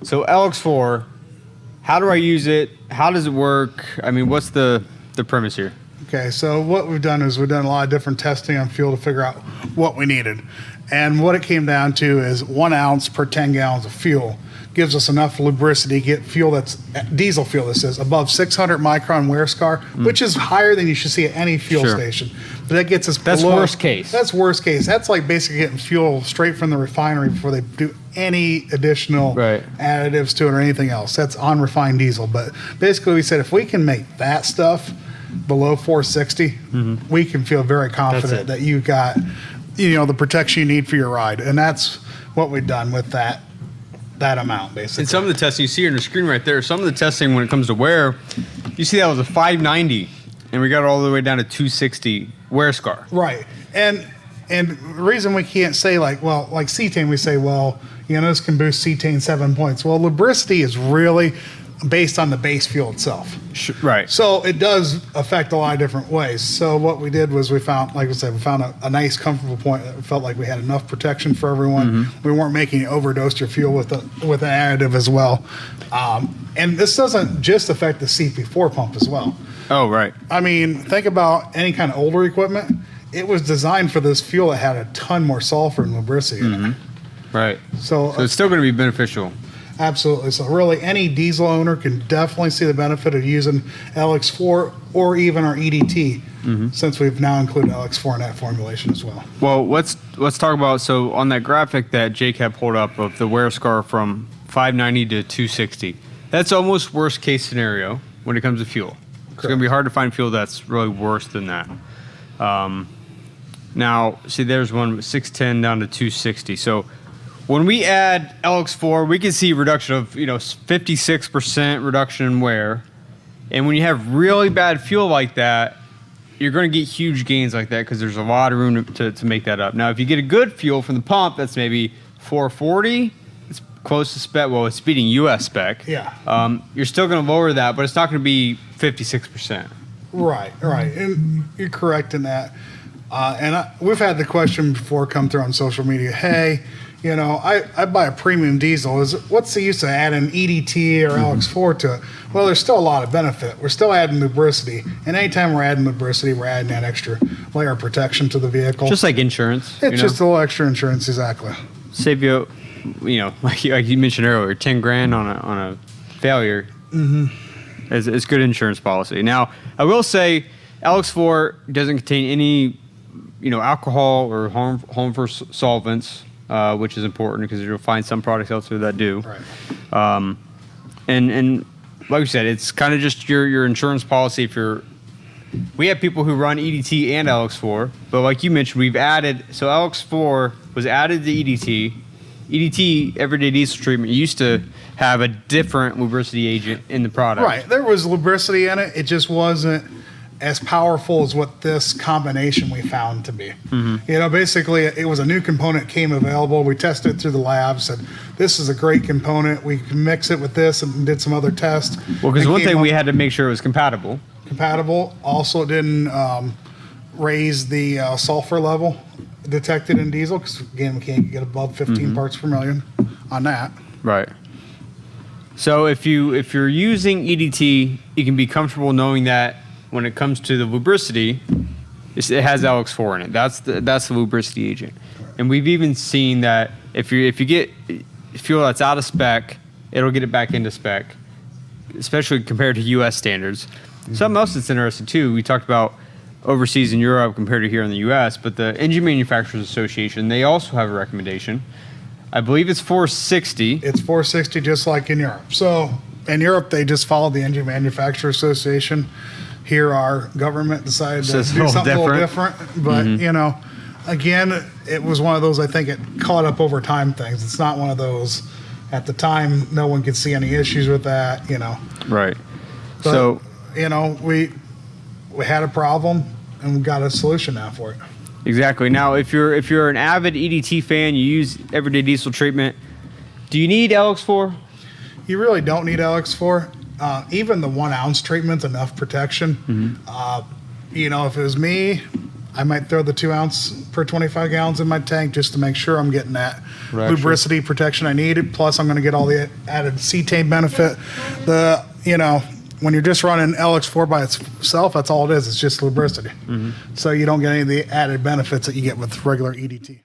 So LX4, how do I use it? How does it work? I mean, what's the premise here? Okay, so what we've done is we've done a lot of different testing on fuel to figure out what we needed. And what it came down to is 1 ounce per 10 gallons of fuel gives us enough lubricity to get fuel that's diesel fuel, this is above 600 micron wear scar, which is higher than you should see at any fuel station. But that gets us That's below, worst case. That's worst case. That's like basically getting fuel straight from the refinery before they do any additional additives to it or anything else. That's unrefined diesel. But basically we said if we can make that stuff below 460, we can feel very confident that you got, the protection you need for your ride. And that's what we've done with that amount, basically. And some of the testing you see on the screen right there, some of the testing when it comes to wear, you see that was a 590, and we got it all the way down to 260 wear scar. Right. And the reason we can't say like cetane, we say, this can boost cetane 7 points. Well, lubricity is really based on the base fuel itself. Right. So it does affect a lot of different ways. So what we did was we found a nice comfortable point that felt like we had enough protection for everyone. We weren't making you overdose your fuel with an additive as well. And this doesn't just affect the CP4 pump as well. Oh, right. I mean, think about any kind of older equipment. It was designed for this fuel that had a ton more sulfur and lubricity in it. Right. So it's still going to be beneficial. Absolutely. So really any diesel owner can definitely see the benefit of using LX4 or even our EDT, since we've now included LX4 in that formulation as well. Well, let's talk about, so on that graphic that Jake had pulled up of the wear scar from 590 to 260, that's almost worst case scenario when it comes to fuel. It's going to be hard to find fuel that's really worse than that. Now, see, there's one 610 down to 260. So when we add LX4, we can see a reduction of 56% reduction in wear. And when you have really bad fuel like that, you're going to get huge gains like that because there's a lot of room to make that up. Now, if you get a good fuel from the pump, that's maybe 440. It's close to spec. Well, it's beating U.S. spec. Yeah. You're still going to lower that, but it's not going to be 56%. Right. And you're correct in that. We've had the question before come through on social media. Hey, I buy a premium diesel. What's the use of adding EDT or LX4 to it? Well, there's still a lot of benefit. We're still adding lubricity. And anytime we're adding lubricity, we're adding that extra layer of protection to the vehicle. Just like insurance. It's just a little extra insurance, exactly. Save you, like you mentioned earlier, 10 grand on a failure. It's good insurance policy. Now, I will say LX4 doesn't contain any, alcohol or harmful solvents. Which is important because you'll find some products out there that do. Right. And like we said, it's kind of just your insurance policy. We have people who run EDT and LX4, but like you mentioned, we've added, so LX4 was added to EDT. EDT, everyday diesel treatment, used to have a different lubricity agent in the product. Right. There was lubricity in it. It just wasn't as powerful as what this combination we found to be. Basically it was a new component came available. We tested it through the lab, said this is a great component. We can mix it with this and did some other tests. Well, because one thing we had to make sure it was compatible. Also, it didn't raise the sulfur level detected in diesel because again, we can't get above 15 parts per million on that. Right. So if you're using EDT, you can be comfortable knowing that when it comes to the lubricity, it has LX4 in it. That's the lubricity agent. And we've even seen that if you get fuel that's out of spec, it'll get it back into spec, especially compared to U.S. standards. Something else that's interesting too, we talked about overseas in Europe compared to here in the U.S., but the Engine Manufacturers Association, they also have a recommendation. I believe it's 460. It's 460 just like in Europe. So in Europe, they just follow the Engine Manufacturers Association. Here, our government decided to do something a little different. But, again, it was one of those, I think it caught up over time things. It's not one of those, at the time, no one could see any issues with that, Right. But, so, we had a problem and we got a solution now for it. Exactly. Now, if you're an avid EDT fan, you use everyday diesel treatment, do you need LX4? You really don't need LX4. Even the 1 ounce treatment's enough protection. If it was me, I might throw the 2 ounce per 25 gallons in my tank just to make sure I'm getting that lubricity protection I needed. Plus, I'm going to get all the added cetane benefit. When you're just running LX4 by itself, that's all it is. It's just lubricity. So you don't get any of the added benefits that you get with regular EDT.